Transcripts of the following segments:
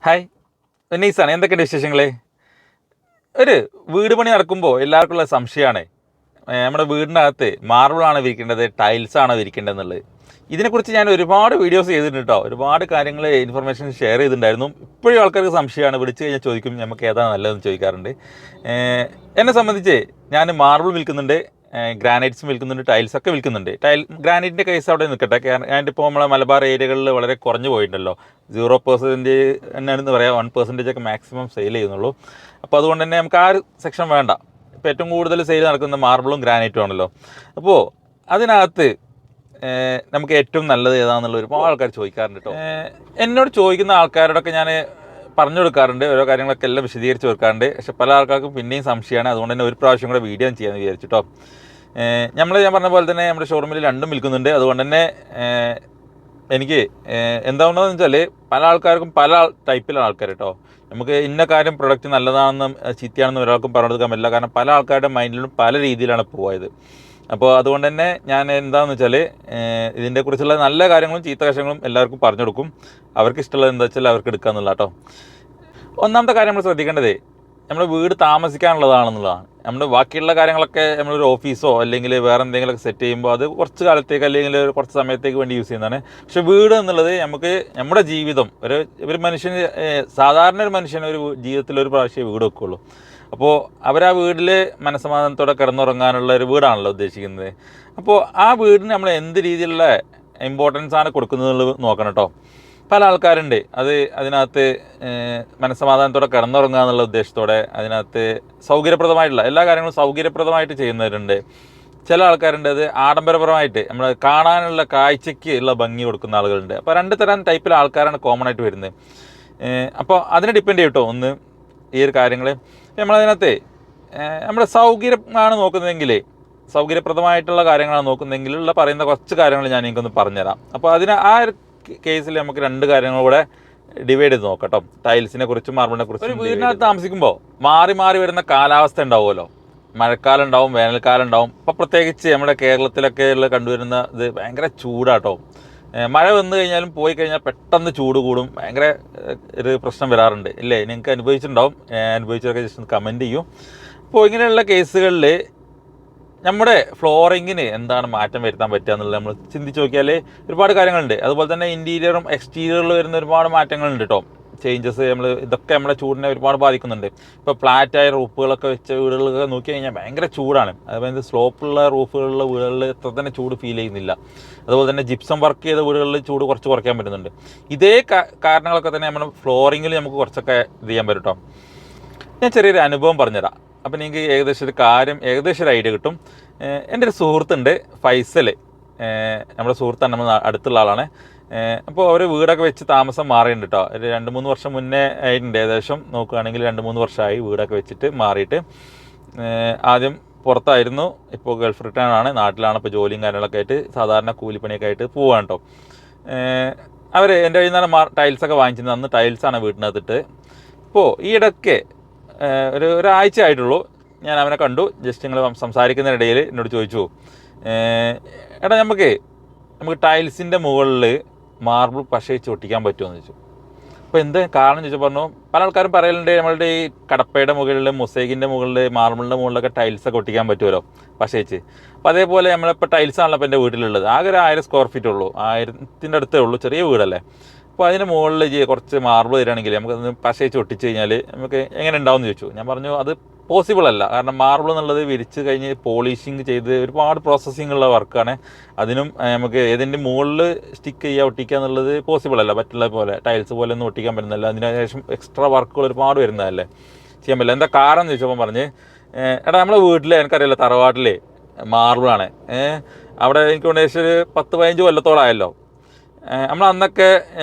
Hi, നൈസാണ്. എന്തൊക്കെയുണ്ട് വിശേഷങ്ങൾ? ഒരു വീട് പണി നടക്കുമ്പോൾ എല്ലാവർക്കും ഉള്ള സംശയമാണ് നമ്മുടെ വീടിനകത്ത് മാർബിളാണോ വിരിക്കേണ്ടത്, ടൈൽസാണോ വിരിക്കേണ്ടത് എന്നുള്ളത്. ഇതിനെക്കുറിച്ച് ഞാൻ ഒരുപാട് വീഡിയോസ് ചെയ്തിട്ടുണ്ട് കേട്ടോ. ഒരുപാട് കാര്യങ്ങൾ ഇൻഫർമേഷൻ ഷെയർ ചെയ്തിട്ടുണ്ടായിരുന്നു. ഇപ്പോഴും ആൾക്കാർക്ക് സംശയമാണ്, വിളിച്ചു കഴിഞ്ഞാൽ ചോദിക്കും നമുക്ക് ഏതാണ് നല്ലതെന്ന് ചോദിക്കാറുണ്ട്. എന്നെ സംബന്ധിച്ച് ഞാൻ മാർബിൾ വിൽക്കുന്നുണ്ട്, ഗ്രാനൈറ്റ്സും വിൽക്കുന്നുണ്ട്, ടൈൽസൊക്കെ വിൽക്കുന്നുണ്ട്. ഗ്രാനൈറ്റിൻ്റെ കേസ് അവിടെ നിൽക്കട്ടെ. കാരണം ഇപ്പോൾ നമ്മളെ മലബാർ ഏരിയകളിൽ വളരെ കുറഞ്ഞു പോയിട്ടുണ്ടല്ലോ. 0% എന്നാണെന്ന് പറയാം, 1% ഒക്കെ മാക്സിമം സെയിൽ ചെയ്യുന്നുള്ളൂ. അപ്പോൾ അതുകൊണ്ട് തന്നെ നമുക്ക് ആ ഒരു സെക്ഷൻ വേണ്ട. ഇപ്പോൾ ഏറ്റവും കൂടുതൽ സെയിൽ നടക്കുന്ന മാർബിളും ഗ്രാനൈറ്റും ആണല്ലോ. അപ്പോൾ അതിനകത്ത് നമുക്ക് ഏറ്റവും നല്ലത് ഏതാണെന്നുള്ള ഒരുപാട് ആൾക്കാർ ചോദിക്കാറുണ്ട് കേട്ടോ. എന്നോട് ചോദിക്കുന്ന ആൾക്കാരോടൊക്കെ ഞാൻ പറഞ്ഞു കൊടുക്കാറുണ്ട്, ഓരോ കാര്യങ്ങളൊക്കെ എല്ലാം വിശദീകരിച്ച് കൊടുക്കാറുണ്ട്. പക്ഷെ പല ആൾക്കാർക്കും പിന്നെയും സംശയമാണ്. അതുകൊണ്ട് തന്നെ ഒരു പ്രാവശ്യം കൂടെ വീഡിയോ ചെയ്യാമെന്ന് വിചാരിച്ചു കേട്ടോ. ഞാൻ പറഞ്ഞ പോലെ തന്നെ നമ്മുടെ ഷോറൂമിൽ രണ്ടും വിൽക്കുന്നുണ്ട്. അതുകൊണ്ട് തന്നെ എനിക്ക് എന്താണെന്ന് വെച്ചാൽ പല ആൾക്കാർക്കും പല ടൈപ്പിലുള്ള ആൾക്കാർ കേട്ടോ. നമുക്ക് ഇന്ന കാര്യം പ്രൊഡക്റ്റ് നല്ലതാണെന്നും ചീത്തയാണെന്നും ഒരാൾക്കും പറഞ്ഞു കൊടുക്കാൻ പറ്റില്ല. കാരണം പല ആൾക്കാരുടെ മൈൻഡിലും പല രീതിയിലാണ് പോയത്. അപ്പോൾ അതുകൊണ്ട് തന്നെ ഞാൻ എന്താണെന്ന് വെച്ചാൽ ഇതിനെക്കുറിച്ചുള്ള നല്ല കാര്യങ്ങളും ചീത്ത വശങ്ങളും എല്ലാവർക്കും പറഞ്ഞു കൊടുക്കും. അവർക്ക് ഇഷ്ടമുള്ളത് എന്താ വെച്ചാൽ അവർക്ക് എടുക്കാമെന്നുള്ള കേട്ടോ. ഒന്നാമത്തെ കാര്യം നമ്മൾ ശ്രദ്ധിക്കേണ്ടത് നമ്മൾ വീട് താമസിക്കാനുള്ളതാണെന്നുള്ളതാണ്. നമ്മൾ ബാക്കിയുള്ള കാര്യങ്ങളൊക്കെ നമ്മളൊരു ഓഫീസോ അല്ലെങ്കിൽ വേറെ എന്തെങ്കിലുമൊക്കെ സെറ്റ് ചെയ്യുമ്പോൾ അത് കുറച്ച് കാലത്തേക്ക് അല്ലെങ്കിൽ കുറച്ച് സമയത്തേക്ക് വേണ്ടി യൂസ് ചെയ്യുന്നതാണ്. പക്ഷേ വീട് എന്നുള്ളത് നമുക്ക് നമ്മുടെ ജീവിതം ഒരു മനുഷ്യന്, സാധാരണ ഒരു മനുഷ്യന് ഒരു ജീവിതത്തിൽ ഒരു പ്രാവശ്യം വീട് വെക്കുകയുള്ളൂ. അപ്പോൾ അവരാ വീട്ടിൽ മനസ്സമാധാനത്തോടെ കിടന്നുറങ്ങാനുള്ള ഒരു വീടാണല്ലോ ഉദ്ദേശിക്കുന്നത്. അപ്പോൾ ആ വീടിന് നമ്മൾ എന്ത് രീതിയിലുള്ള ഇമ്പോർട്ടൻസ് ആണ് കൊടുക്കുന്നത് നോക്കണം കേട്ടോ. പല ആൾക്കാരുണ്ട് അതിനകത്ത് മനസ്സമാധാനത്തോടെ കിടന്നുറങ്ങുക എന്നുള്ള ഉദ്ദേശത്തോടെ അതിനകത്ത് സൗകര്യപ്രദമായിട്ടുള്ള എല്ലാ കാര്യങ്ങളും സൗകര്യപ്രദമായിട്ട് ചെയ്യുന്നവരുണ്ട്. ചില ആൾക്കാരുണ്ട് അത് ആഡംബരപരമായിട്ട് നമ്മൾ കാണാനുള്ള കാഴ്ചയ്ക്ക് ഉള്ള ഭംഗി കൊടുക്കുന്ന ആളുകളുണ്ട്. അപ്പോൾ രണ്ട് തരം ടൈപ്പിലെ ആൾക്കാരാണ് കോമൺ ആയിട്ട് വരുന്നത്. അപ്പോൾ അതിനെ ഡിപ്പെൻഡ് ചെയ്യും കേട്ടോ ഒന്ന് ഈ ഒരു കാര്യങ്ങൾ. നമ്മളതിനകത്ത് നമ്മുടെ സൗകര്യമാണ് നോക്കുന്നതെങ്കിൽ, സൗകര്യപ്രദമായിട്ടുള്ള കാര്യങ്ങളാണ് നോക്കുന്നതെങ്കിലുള്ള പറയുന്ന കുറച്ച് കാര്യങ്ങൾ ഞാൻ എനിക്കൊന്ന് പറഞ്ഞുതരാം. അപ്പോൾ ആ ഒരു കേസിൽ നമുക്ക് രണ്ട് കാര്യങ്ങൾ കൂടെ ഡിവൈഡ് ചെയ്ത് നോക്കാം കേട്ടോ. ടൈൽസിനെ കുറിച്ചും മാർബിളിനെ കുറിച്ചും. ഒരു വീടിനകത്ത് താമസിക്കുമ്പോൾ മാറി മാറി വരുന്ന കാലാവസ്ഥ ഉണ്ടാവുമല്ലോ. മഴക്കാലം ഉണ്ടാവും, വേനൽക്കാലം ഉണ്ടാവും. ഇപ്പോൾ പ്രത്യേകിച്ച് നമ്മുടെ കേരളത്തിലൊക്കെ ഉള്ള കണ്ടുവരുന്ന ഇത് ഭയങ്കര ചൂടാട്ടോ. മഴ വന്നു കഴിഞ്ഞാലും പോയി കഴിഞ്ഞാൽ പെട്ടെന്ന് ചൂട് കൂടും. ഭയങ്കര ഒരു പ്രശ്നം വരാറുണ്ട് ഇല്ലേ? നിങ്ങൾക്ക് അനുഭവിച്ചിട്ടുണ്ടാവും. അനുഭവിച്ചതൊക്കെ ജസ്റ്റ് ഒന്ന് കമൻറ്റ് ചെയ്യും. അപ്പോൾ ഇങ്ങനെയുള്ള കേസുകളിൽ നമ്മുടെ ഫ്ലോറിങ്ങിന് എന്താണ് മാറ്റം വരുത്താൻ പറ്റുക എന്നുള്ളത് നമ്മൾ ചിന്തിച്ച് നോക്കിയാൽ ഒരുപാട് കാര്യങ്ങളുണ്ട്. അതുപോലെ തന്നെ ഇൻറ്റീരിയറും എക്സ്റ്റീരിയറിൽ വരുന്ന ഒരുപാട് മാറ്റങ്ങളുണ്ട് കേട്ടോ. ചേഞ്ചസ് ഇതൊക്കെ നമ്മുടെ ചൂടിനെ ഒരുപാട് ബാധിക്കുന്നുണ്ട്. ഇപ്പോൾ ഫ്ലാറ്റായ റൂഫുകളൊക്കെ വെച്ച വീടുകളൊക്കെ നോക്കി കഴിഞ്ഞാൽ ഭയങ്കര ചൂടാണ്. അതുപോലെ സ്ലോപ്പുള്ള റൂഫുകളുള്ള വീടുകളിൽ എത്ര തന്നെ ചൂട് ഫീൽ ചെയ്യുന്നില്ല. അതുപോലെ തന്നെ ജിപ്സം വർക്ക് ചെയ്ത വീടുകളിൽ ചൂട് കുറച്ച് കുറയ്ക്കാൻ പറ്റുന്നുണ്ട്. ഇതേ കാരണങ്ങളൊക്കെ തന്നെ നമ്മുടെ ഫ്ലോറിങ്ങിൽ നമുക്ക് കുറച്ചൊക്കെ ഇത് ചെയ്യാൻ പറ്റും കേട്ടോ. ഞാൻ ചെറിയൊരു അനുഭവം പറഞ്ഞുതരാം. അപ്പോൾ നിങ്ങൾക്ക് ഏകദേശം ഒരു ഐഡിയ കിട്ടും. എൻ്റെ ഒരു സുഹൃത്തുണ്ട്, ഫൈസൽ. നമ്മുടെ സുഹൃത്താണ്, നമ്മൾ അടുത്തുള്ള ആളാണ്. അപ്പോൾ അവർ വീടൊക്കെ വെച്ച് താമസം മാറിയിട്ടുണ്ട് കേട്ടോ. ഒരു 2-3 വർഷം മുന്നേ ആയിട്ടുണ്ട്. ഏകദേശം നോക്കുകയാണെങ്കിൽ 2-3 വർഷമായി വീടൊക്കെ വെച്ചിട്ട് മാറിയിട്ട്. ആദ്യം പുറത്തായിരുന്നു, ഇപ്പോൾ ഗൾഫ് റിട്ടേൺ ആണ്, നാട്ടിലാണ്. ഇപ്പോൾ ജോലിയും കാര്യങ്ങളൊക്കെ ആയിട്ട് സാധാരണ കൂലിപ്പണിയൊക്കെ ആയിട്ട് പോവാണ് കേട്ടോ. അവർ എൻ്റെ കയ്യിൽ നിന്നാണ് ടൈൽസൊക്കെ വാങ്ങിച്ചിരുന്നത്. അന്ന് ടൈൽസാണ് വീട്ടിനകത്തിട്ട്. ഇപ്പോൾ ഈ ഇടയ്ക്ക് ഒരാഴ്ച ആയിട്ടുള്ളൂ, ഞാൻ അവനെ കണ്ടു. ജസ്റ്റ് നിങ്ങൾ സംസാരിക്കുന്നതിനിടയിൽ എന്നോട് ചോദിച്ചു, എടാ നമുക്ക് ടൈൽസിൻ്റെ മുകളിൽ മാർബിൾ പശയിച്ച് ഒട്ടിക്കാൻ പറ്റുമോ എന്ന് ചോദിച്ചു. അപ്പോൾ എന്ത് കാരണം ചോദിച്ചാൽ പറഞ്ഞു, പല ആൾക്കാരും പറയലുണ്ട് നമ്മളുടെ ഈ കടപ്പയുടെ മുകളിൽ, മൊസൈക്കിൻ്റെ മുകളിൽ, മാർബിളിൻ്റെ മുകളിലൊക്കെ ടൈൽസൊക്കെ ഒട്ടിക്കാൻ പറ്റുമല്ലോ പശയിച്ച്. അപ്പോൾ അതേപോലെ നമ്മളിപ്പോൾ ടൈൽസാണല്ലോ ഇപ്പോൾ എൻ്റെ വീട്ടിലുള്ളത്. ആകെ ഒരു 1000 സ്ക്വയർ ഫീറ്റ് ഉള്ളൂ, 1000-ൻ്റെ അടുത്തേ ഉള്ളൂ, ചെറിയ വീടല്ലേ. അപ്പോൾ അതിന് മുകളിൽ കുറച്ച് മാർബിൾ തരികയാണെങ്കിൽ നമുക്കത് പശയിച്ച് ഒട്ടിച്ച് കഴിഞ്ഞാൽ നമുക്ക് എങ്ങനെ ഉണ്ടാവും എന്ന് ചോദിച്ചു. ഞാൻ പറഞ്ഞു അത് പോസിബിൾ അല്ല. കാരണം മാർബിൾ എന്നുള്ളത് വിരിച്ച് കഴിഞ്ഞ് പോളിഷിങ് ചെയ്ത് ഒരുപാട് പ്രോസസ്സിങ് ഉള്ള വർക്കാണ്. അതിനും നമുക്ക് ഏതിൻ്റെ മുകളിൽ സ്റ്റിക്ക് ചെയ്യുക, ഒട്ടിക്കുക എന്നുള്ളത് പോസിബിൾ അല്ല. മറ്റുള്ള പോലെ ടൈൽസ് പോലെ ഒന്നും ഒട്ടിക്കാൻ പറ്റുന്നില്ല. അതിന് ശേഷം എക്സ്ട്രാ വർക്കുകൾ ഒരുപാട് വരുന്നതല്ലേ, ചെയ്യാൻ പറ്റില്ല. എന്താ കാരണം എന്ന് ചോദിച്ചപ്പോൾ പറഞ്ഞ്, എടാ നമ്മളെ വീട്ടിൽ എനിക്കറിയില്ല, തറവാട്ടിൽ മാർബിളാണ്. അവിടെ എനിക്ക് ഏകദേശം ഒരു 10-15 കൊല്ലത്തോളമായല്ലോ. നമ്മൾ അന്നൊക്കെ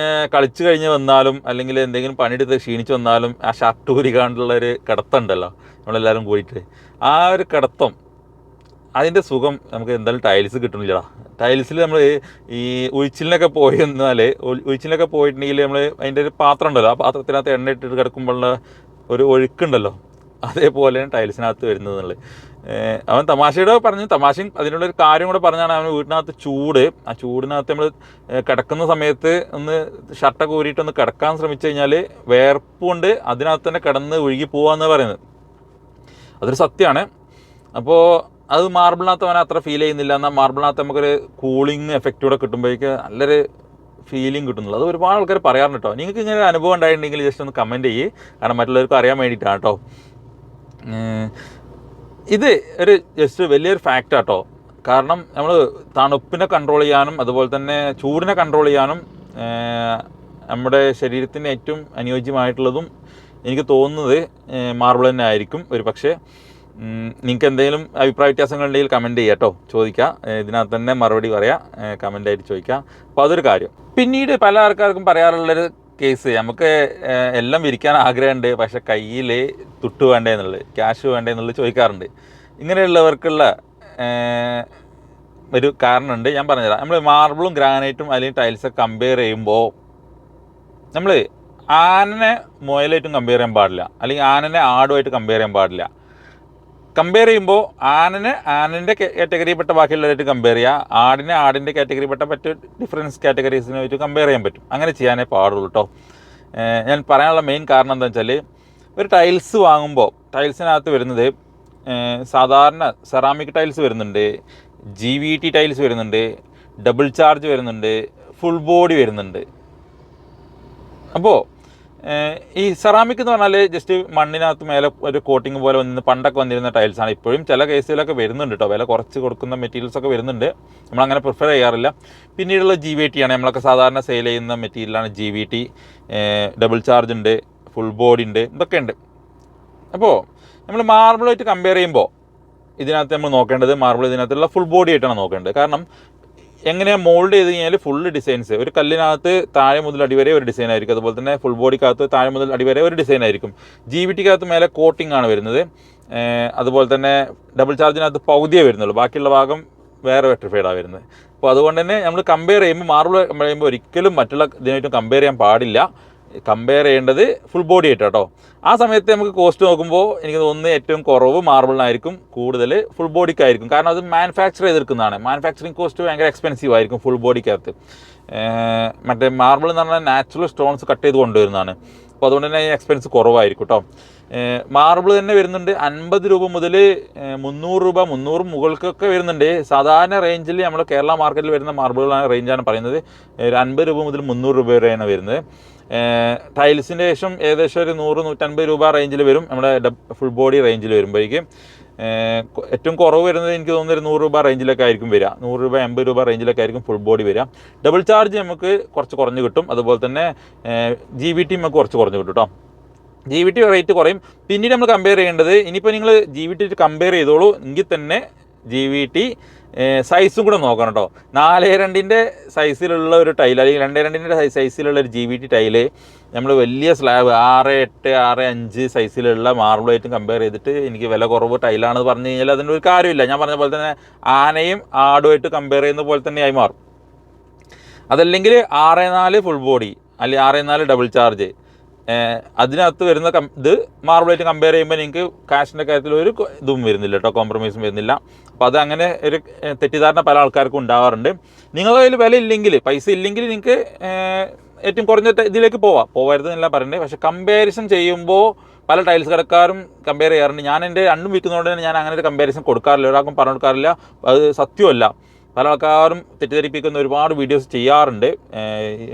കളിച്ച് കഴിഞ്ഞ് വന്നാലും അല്ലെങ്കിൽ എന്തെങ്കിലും പണിയെടുത്ത് ക്ഷീണിച്ച് വന്നാലും ആ ഷർട്ട് ഊരിക്കാണ്ടുള്ളൊരു കിടത്തുണ്ടല്ലോ നമ്മളെല്ലാവരും കൂടിയിട്ട്, ആ ഒരു കിടത്തം, അതിൻ്റെ സുഖം നമുക്ക് എന്തായാലും ടൈൽസ് കിട്ടുന്നില്ലടാ. ടൈൽസിൽ നമ്മൾ ഈ ഉഴിച്ചിലിനൊക്കെ ഉഴിച്ചിലിനൊക്കെ പോയിട്ടുണ്ടെങ്കിൽ നമ്മൾ അതിൻ്റെ ഒരു പാത്രം ഉണ്ടല്ലോ, ആ പാത്രത്തിനകത്ത് എണ്ണ ഇട്ടിട്ട് കിടക്കുമ്പോഴുള്ള ഒരു ഒഴുക്കുണ്ടല്ലോ, അതേപോലെയാണ് ടൈൽസിനകത്ത് വരുന്നത് എന്നുള്ളത്. അവൻ തമാശയുടെ പറഞ്ഞു, തമാശയും അതിനുള്ളൊരു കാര്യം കൂടെ പറഞ്ഞാണ് അവൻ വീട്ടിനകത്ത് ചൂട്. ആ ചൂടിനകത്ത് നമ്മൾ കിടക്കുന്ന സമയത്ത് ഒന്ന് ഷർട്ടൊക്കെ ഊരിയിട്ടൊന്ന് കിടക്കാൻ ശ്രമിച്ചു കഴിഞ്ഞാൽ വേർപ്പ് കൊണ്ട് അതിനകത്ത് തന്നെ കിടന്ന് ഒഴുകി പോവാന്ന് പറയുന്നത്. അതൊരു സത്യമാണ്. അപ്പോൾ അത് മാർബിളിനകത്ത് അവൻ അത്ര ഫീൽ ചെയ്യുന്നില്ല. എന്നാൽ മാർബിളിനകത്ത് നമുക്കൊരു കൂളിംഗ് എഫക്റ്റ് കൂടെ കിട്ടുമ്പോഴേക്ക് നല്ലൊരു ഫീലിംഗ് കിട്ടുന്നുള്ളൂ. അത് ഒരുപാട് ആൾക്കാർ പറയാറുണ്ട് കേട്ടോ. നിങ്ങൾക്ക് ഇങ്ങനെ ഒരു അനുഭവം ഉണ്ടായിട്ടുണ്ടെങ്കിൽ ജസ്റ്റ് ഒന്ന് കമൻറ്റ് ചെയ്യ്, കാരണം മറ്റുള്ളവർക്ക് അറിയാൻ വേണ്ടിയിട്ടാണ് കേട്ടോ. ഇത് ഒരു ജസ്റ്റ് വലിയൊരു ഫാക്റ്റ് ആട്ടോ. കാരണം നമ്മൾ തണുപ്പിനെ കൺട്രോൾ ചെയ്യാനും അതുപോലെ തന്നെ ചൂടിനെ കൺട്രോൾ ചെയ്യാനും നമ്മുടെ ശരീരത്തിന് ഏറ്റവും അനുയോജ്യമായിട്ടുള്ളതും എനിക്ക് തോന്നുന്നത് മാർബിൾ തന്നെ ആയിരിക്കും. ഒരു പക്ഷേ നിങ്ങൾക്ക് എന്തെങ്കിലും അഭിപ്രായ വ്യത്യാസങ്ങളുണ്ടെങ്കിൽ കമൻറ്റ് ചെയ്യുക കേട്ടോ, ചോദിക്കുക. ഇതിനകത്ത് തന്നെ മറുപടി പറയാം, കമൻ്റായിട്ട് ചോദിക്കാം. അപ്പോൾ അതൊരു കാര്യം. പിന്നീട് പല ആൾക്കാർക്കും പറയാറുള്ളൊരു കേസ്, നമുക്ക് എല്ലാം വിരിക്കാൻ ആഗ്രഹമുണ്ട്, പക്ഷേ കയ്യിൽ തുട്ട് വേണ്ടേ എന്നുള്ളത്, ക്യാഷ് വേണ്ടേ എന്നുള്ളത് ചോദിക്കാറുണ്ട്. ഇങ്ങനെയുള്ളവർക്കുള്ള ഒരു കാരണമുണ്ട്, ഞാൻ പറഞ്ഞുതരാം. നമ്മൾ മാർബിളും ഗ്രാനൈറ്റും അല്ലെങ്കിൽ ടൈൽസൊക്കെ കമ്പയർ ചെയ്യുമ്പോൾ നമ്മൾ ആനനെ മുയലായിട്ടും കമ്പയർ ചെയ്യാൻ പാടില്ല, അല്ലെങ്കിൽ ആനനെ ആടുമായിട്ട് കമ്പയർ ചെയ്യാൻ പാടില്ല. കമ്പയർ ചെയ്യുമ്പോൾ ആനൻ്റെ കാറ്റഗറിയിൽപ്പെട്ട ബാക്കിയുള്ളവരായിട്ട് കമ്പയർ ചെയ്യുക, ആടിൻ്റെ കാറ്റഗറിയിൽപ്പെട്ട മറ്റ് ഡിഫറൻസ് കാറ്റഗറീസിനായിട്ട് കമ്പയർ ചെയ്യാൻ പറ്റും. അങ്ങനെ ചെയ്യാനേ പാടുള്ളൂ കേട്ടോ. ഞാൻ പറയാനുള്ള മെയിൻ കാരണം എന്താണെന്ന് വെച്ചാൽ, ഒരു ടൈൽസ് വാങ്ങുമ്പോൾ ടൈൽസിനകത്ത് വരുന്നത് സാധാരണ സെറാമിക് ടൈൽസ് വരുന്നുണ്ട്, GVT ടൈൽസ് വരുന്നുണ്ട്, ഡബിൾ ചാർജ് വരുന്നുണ്ട്, ഫുൾ ബോഡി വരുന്നുണ്ട്. അപ്പോൾ ഈ സെറാമിക് എന്ന് പറഞ്ഞാൽ ജസ്റ്റ് മണ്ണിനകത്ത് മേലെ ഒരു കോട്ടിങ് പോലെ പണ്ടൊക്കെ വന്നിരുന്ന ടൈൽസാണ്. ഇപ്പോഴും ചില കേസുകളൊക്കെ വരുന്നുണ്ട് കേട്ടോ, വില കുറച്ച് കൊടുക്കുന്ന മെറ്റീരിയൽസൊക്കെ വരുന്നുണ്ട്, നമ്മളങ്ങനെ പ്രിഫർ ചെയ്യാറില്ല. പിന്നീടുള്ള GVT ആണ്, നമ്മളൊക്കെ സാധാരണ സെയിൽ ചെയ്യുന്ന മെറ്റീരിയലാണ് GVT. ഡബിൾ ചാർജ് ഉണ്ട്, ഫുൾ ബോഡി ഉണ്ട്, ഇതൊക്കെ ഉണ്ട്. അപ്പോൾ നമ്മൾ മാർബിളായിട്ട് കമ്പയർ ചെയ്യുമ്പോൾ ഇതിനകത്ത് നമ്മൾ നോക്കേണ്ടത് മാർബിൾ ഇതിനകത്തുള്ള ഫുൾ ബോഡി ആയിട്ടാണ് നോക്കേണ്ടത്. കാരണം എങ്ങനെയാണ് മോൾഡ് ചെയ്ത് കഴിഞ്ഞാൽ ഫുള്ള് ഡിസൈൻസ്, ഒരു കല്ലിനകത്ത് താഴെ മുതൽ അടിവരെ ഒരു ഡിസൈൻ ആയിരിക്കും. അതുപോലെ തന്നെ ഫുൾ ബോഡിക്കകത്ത് താഴെ മുതൽ അടിവരെ ഒരു ഡിസൈൻ ആയിരിക്കും. GVTക്കകത്ത് മേലെ കോട്ടിംഗ് ആണ് വരുന്നത്. അതുപോലെ തന്നെ ഡബിൾ ചാർജിനകത്ത് പകുതിയേ വരുന്നുള്ളൂ, ബാക്കിയുള്ള ഭാഗം വേറെ വെട്രിഫൈഡാണ് വരുന്നത്. അപ്പോൾ അതുകൊണ്ട് തന്നെ നമ്മൾ കമ്പയർ ചെയ്യുമ്പോൾ മാർബിൾ കമ്പയർ ചെയ്യുമ്പോൾ ഒരിക്കലും മറ്റുള്ള ഇതിനായിട്ടും കമ്പയർ ചെയ്യാൻ പാടില്ല. കമ്പയർ ചെയ്യേണ്ടത് ഫുൾ ബോഡി ആയിട്ട് കേട്ടോ. ആ സമയത്ത് നമുക്ക് കോസ്റ്റ് നോക്കുമ്പോൾ എനിക്ക് തോന്നുന്നത് ഏറ്റവും കുറവ് മാർബിളിനായിരിക്കും, കൂടുതൽ ഫുൾ ബോഡിക്കായിരിക്കും. കാരണം അത് മാനുഫാക്ചർ ചെയ്തെടുക്കുന്നതാണ്. മാനുഫാക്ചറിങ് കോസ്റ്റ് ഭയങ്കര എക്സ്പെൻസീവ് ആയിരിക്കും ഫുൾ ബോഡിക്കകത്ത്. മറ്റേ മാർബിൾ എന്ന് പറഞ്ഞാൽ നാച്ചുറൽ സ്റ്റോൺസ് കട്ട് ചെയ്ത് കൊണ്ടുവരുന്നതാണ്. അപ്പോൾ അതുകൊണ്ട് തന്നെ എക്സ്പെൻസ് കുറവായിരിക്കും കേട്ടോ. മാർബിൾ തന്നെ വരുന്നുണ്ട് 50 രൂപ മുതൽ 300 രൂപ, 300 മുകൾക്കൊക്കെ വരുന്നുണ്ട്. സാധാരണ റേഞ്ചിൽ നമ്മൾ കേരള മാർക്കറ്റിൽ വരുന്ന മാർബിളുകളുടെ റേഞ്ചാണ് പറയുന്നത്. ഒരു 50 രൂപ മുതൽ 300 രൂപ വരെയാണ് വരുന്നത്. ടൈൽസിൻ്റെ ശേഷം ഏകദേശം ഒരു 100-150 രൂപ റേഞ്ചിൽ വരും നമ്മുടെ ഫുൾ ബോഡി റേഞ്ചിൽ വരുമ്പോഴേക്കും. ഏറ്റവും കുറവ് വരുന്നത് എനിക്ക് തോന്നുന്നത് 100 രൂപ റേഞ്ചിലൊക്കെ ആയിരിക്കും വരിക. 100 രൂപ 80 രൂപ റേഞ്ചിലൊക്കെ ആയിരിക്കും ഫുൾ ബോഡി വരിക. ഡബിൾ ചാർജ് നമുക്ക് കുറച്ച് കുറഞ്ഞ് കിട്ടും. അതുപോലെ തന്നെ GVT നമുക്ക് കുറച്ച് കുറഞ്ഞ് കിട്ടും കേട്ടോ. GVT റേറ്റ് കുറയും. പിന്നീട് നമ്മൾ കമ്പയർ ചെയ്യേണ്ടത്, ഇനിയിപ്പോൾ നിങ്ങൾ GVT കമ്പയർ ചെയ്തോളൂ എങ്കിൽ തന്നെ GVT സൈസും കൂടെ നോക്കണം കേട്ടോ. 4:2 സൈസിലുള്ള ഒരു ടൈൽ, അല്ലെങ്കിൽ 2:2 സൈസിലുള്ള ഒരു GVT ടൈല് നമ്മൾ വലിയ സ്ലാബ് 6:8, 6:5 സൈസിലുള്ള മാർബിളായിട്ടും കമ്പയർ ചെയ്തിട്ട് എനിക്ക് വില കുറവ് ടൈലാണെന്ന് പറഞ്ഞു കഴിഞ്ഞാൽ അതിൻ്റെ ഒരു കാര്യമില്ല. ഞാൻ പറഞ്ഞ പോലെ തന്നെ ആനയും ആടുമായിട്ട് കമ്പയർ ചെയ്യുന്ന പോലെ തന്നെയായി മാറും. അതല്ലെങ്കിൽ 6:4 ഫുൾ ബോഡി അല്ലെങ്കിൽ 6:4 ഡബിൾ ചാർജ്, അതിനകത്ത് വരുന്ന ഇത് മാർബിളായിട്ട് കമ്പയർ ചെയ്യുമ്പോൾ നിങ്ങൾക്ക് കാശിൻ്റെ കാര്യത്തിൽ ഒരു ഇതും വരുന്നില്ല കേട്ടോ, കോംപ്രമൈസും വരുന്നില്ല. അപ്പോൾ അത് അങ്ങനെ ഒരു തെറ്റിദ്ധാരണ പല ആൾക്കാർക്കും ഉണ്ടാവാറുണ്ട്. നിങ്ങളുടെ കയ്യിൽ വില ഇല്ലെങ്കിൽ, പൈസ ഇല്ലെങ്കിൽ നിങ്ങൾക്ക് ഏറ്റവും കുറഞ്ഞ ഇതിലേക്ക് പോകരുതെന്നല്ല പറയുന്നത്. പക്ഷേ കമ്പാരിസൺ ചെയ്യുമ്പോൾ പല ടൈൽസ് കടക്കാരും കമ്പയർ ചെയ്യാറുണ്ട്. ഞാൻ എൻ്റെ രണ്ടും വിൽക്കുന്നതുകൊണ്ട് തന്നെ ഞാൻ അങ്ങനെ ഒരു കമ്പാരിസൺ കൊടുക്കാറില്ല, ഒരാൾക്കും പറഞ്ഞു കൊടുക്കാറില്ല. അത് സത്യമല്ല. പല ആൾക്കാരും തെറ്റിദ്ധരിപ്പിക്കുന്ന ഒരുപാട് വീഡിയോസ് ചെയ്യാറുണ്ട്.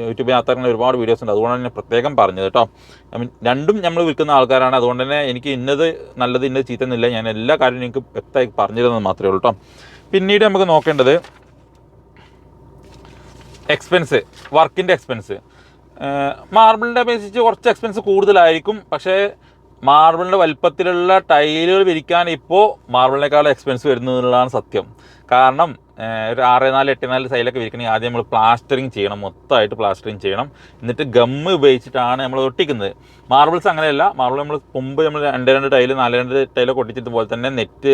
യൂട്യൂബിനകത്ത് അങ്ങനെ ഒരുപാട് വീഡിയോസ് ഉണ്ട്. അതുകൊണ്ടാണ് ഞാൻ പ്രത്യേകം പറഞ്ഞത് കേട്ടോ. രണ്ടും നമ്മൾ വിൽക്കുന്ന ആൾക്കാരാണ്. അതുകൊണ്ട് തന്നെ എനിക്ക് ഇന്നത് നല്ലത് ഇന്നത് ചീത്തന്നില്ല. ഞാൻ എല്ലാ കാര്യവും എനിക്ക് വ്യക്തമായി പറഞ്ഞിരുന്നത് മാത്രമേ ഉള്ളൂ കേട്ടോ. പിന്നീട് നമുക്ക് നോക്കേണ്ടത് എക്സ്പെൻസ്, വർക്കിൻ്റെ എക്സ്പെൻസ്. മാർബിളിൻ്റെ അപേക്ഷിച്ച് കുറച്ച് എക്സ്പെൻസ് കൂടുതലായിരിക്കും. പക്ഷേ മാർബിളിൻ്റെ വലുപ്പത്തിലുള്ള ടൈലുകൾ വിരിക്കാൻ ഇപ്പോൾ മാർബിളിനേക്കാളും എക്സ്പെൻസ് വരുന്നതെന്നുള്ളതാണ് സത്യം. കാരണം ഒരു 6-4, 8-4 സൈഡിലൊക്കെ വിരിക്കണമെങ്കിൽ ആദ്യം നമ്മൾ പ്ലാസ്റ്ററിങ് ചെയ്യണം, മൊത്തമായിട്ട് പ്ലാസ്റ്ററിങ് ചെയ്യണം. എന്നിട്ട് ഗമ്മ് ഉപയോഗിച്ചിട്ടാണ് നമ്മൾ ഒട്ടിക്കുന്നത്. മാർബിൾസ് അങ്ങനെയല്ല. മാർബിൾ നമ്മൾ മുമ്പ് നമ്മൾ 2 ടൈല് 4 ടൈലൊക്കെ ഒട്ടിച്ചതുപോലെ തന്നെ നെറ്റ്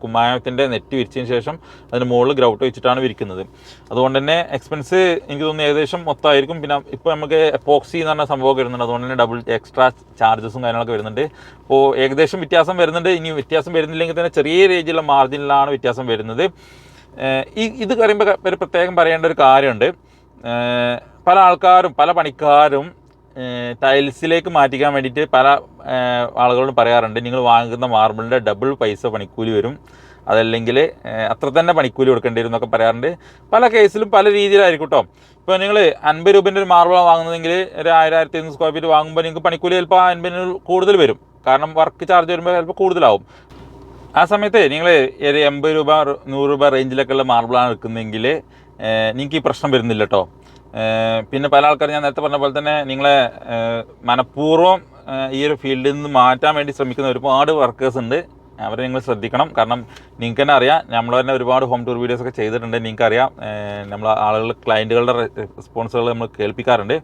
കുമ്മായത്തിൻ്റെ നെറ്റ് വിരിച്ചതിന് ശേഷം അതിന് മുകളിൽ ഗ്രൗട്ട് വെച്ചിട്ടാണ് വിരിക്കുന്നത്. അതുകൊണ്ട് തന്നെ എക്സ്പെൻസ് എനിക്ക് തോന്നുന്നു ഏകദേശം മൊത്തമായിരിക്കും. പിന്നെ ഇപ്പോൾ നമുക്ക് എപ്പോക്സി എന്ന് പറഞ്ഞ സംഭവമൊക്കെ വരുന്നുണ്ട്. അതുകൊണ്ട് തന്നെ ഡബിൾ എക്സ്ട്രാ ചാർജസും കാര്യങ്ങളൊക്കെ വരുന്നുണ്ട്. അപ്പോൾ ഏകദേശം വ്യത്യാസം വരുന്നുണ്ട്. ഇനി വ്യത്യാസം വരുന്നില്ലെങ്കിൽ തന്നെ ചെറിയ രീതിയിലുള്ള മാർജിനിലാണ് വ്യത്യാസം വരുന്നത്. ഇത് പറയുമ്പോൾ ഒരു പ്രത്യേകം പറയേണ്ട ഒരു കാര്യമുണ്ട്. പല ആൾക്കാരും പല പണിക്കാരും ടൈൽസിലേക്ക് മാറ്റിക്കാൻ വേണ്ടിയിട്ട് പല ആളുകളോടും പറയാറുണ്ട്, നിങ്ങൾ വാങ്ങുന്ന മാർബിളിൻ്റെ ഡബിൾ പൈസ പണിക്കൂലി വരും, അതല്ലെങ്കിൽ അത്ര തന്നെ പണിക്കൂലി കൊടുക്കേണ്ടി വരും എന്നൊക്കെ പറയാറുണ്ട്. പല കേസിലും പല രീതിയിലായിരിക്കും കേട്ടോ. ഇപ്പോൾ നിങ്ങൾ 50 രൂപേൻ്റെ ഒരു മാർബിളാണ് വാങ്ങുന്നതെങ്കിൽ ഒരു 1000-1500 സ്ക്വയർ ഫീറ്റ് വാങ്ങുമ്പോൾ നിങ്ങൾക്ക് പണിക്കൂലി ചിലപ്പോൾ 50 കൂടുതൽ വരും. കാരണം വർക്ക് ചാർജ് വരുമ്പോൾ ചിലപ്പോൾ കൂടുതലാവും. ആ സമയത്ത് നിങ്ങൾ ഒരു 80 രൂപ 100 രൂപ റേഞ്ചിലൊക്കെയുള്ള മാർബിളാണ് എടുക്കുന്നതെങ്കിൽ നിങ്ങൾക്ക് ഈ പ്രശ്നം വരുന്നില്ല കേട്ടോ. പിന്നെ പല ആൾക്കാർ ഞാൻ നേരത്തെ പറഞ്ഞ പോലെ തന്നെ നിങ്ങളെ മനഃപൂർവ്വം ഈ ഒരു ഫീൽഡിൽ നിന്ന് മാറ്റാൻ വേണ്ടി ശ്രമിക്കുന്ന ഒരുപാട് വർക്കേഴ്സ് ഉണ്ട്. അവരെ നിങ്ങൾ ശ്രദ്ധിക്കണം. കാരണം നിങ്ങൾക്ക് തന്നെ അറിയാം, നമ്മൾ തന്നെ ഒരുപാട് ഹോം ടൂർ വീഡിയോസൊക്കെ ചെയ്തിട്ടുണ്ട്. നിങ്ങൾക്കറിയാം, നമ്മൾ ക്ലയൻറ്റുകളുടെ റെസ്പോൺസുകൾ നമ്മൾ കേൾപ്പിക്കാറുണ്ട്.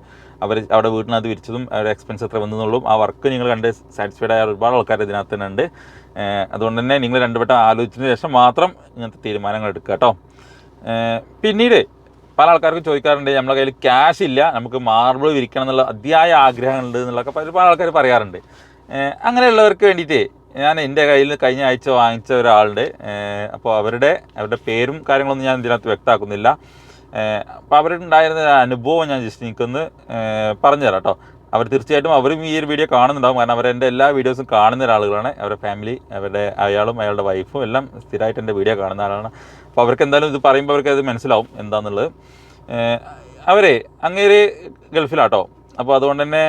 അവിടെ വീട്ടിനകത്ത് വിരിച്ചതും അവരുടെ എക്സ്പെൻസ് എത്ര വന്നെന്നുള്ളൂ ആ വർക്ക് നിങ്ങൾ കണ്ട് സാറ്റിസ്ഫൈഡ് ആയ ഒരുപാട് ആൾക്കാർ ഇതിനകത്ത് തന്നെ ഉണ്ട്. അതുകൊണ്ട് തന്നെ നിങ്ങൾ 2 വട്ടം ആലോചിച്ചതിന് ശേഷം മാത്രം ഇങ്ങനത്തെ തീരുമാനങ്ങൾ എടുക്കുക കേട്ടോ. പിന്നീട് പല ആൾക്കാർക്കും ചോദിക്കാറുണ്ട്, നമ്മളെ കയ്യിൽ ക്യാഷ് ഇല്ല, നമുക്ക് മാർബിൾ വിരിക്കണം എന്നുള്ള അതിയായ ആഗ്രഹങ്ങളുണ്ട് എന്നുള്ളതൊക്കെ ഒരുപാട് ആൾക്കാർ പറയാറുണ്ട്. അങ്ങനെയുള്ളവർക്ക് വേണ്ടിയിട്ട് ഞാൻ എൻ്റെ കയ്യിൽ കഴിഞ്ഞ ആഴ്ച വാങ്ങിച്ച ഒരാളുണ്ട്. അപ്പോൾ അവരുടെ പേരും കാര്യങ്ങളൊന്നും ഞാൻ ഇതിനകത്ത് വ്യക്തമാക്കുന്നില്ല. അപ്പോൾ അവരുണ്ടായിരുന്ന അനുഭവം ഞാൻ ജസ്റ്റ് എനിക്കൊന്ന് പറഞ്ഞുതരാം കേട്ടോ. അവർ തീർച്ചയായിട്ടും അവരും ഈ ഒരു വീഡിയോ കാണുന്നുണ്ടാകും. കാരണം അവരെൻ്റെ എല്ലാ വീഡിയോസും കാണുന്ന ഒരാളുകളാണ്. അവരുടെ ഫാമിലി, അയാളും അയാളുടെ വൈഫും എല്ലാം സ്ഥിരമായിട്ട് എൻ്റെ വീഡിയോ കാണുന്ന ആളാണ്. അപ്പോൾ അവർക്ക് എന്തായാലും ഇത് പറയുമ്പോൾ അവർക്ക് അത് മനസ്സിലാവും എന്താണെന്നുള്ളത്. അവരെ അങ്ങേര് ഗൾഫിലാട്ടോ. അപ്പോൾ അതുകൊണ്ട് തന്നെ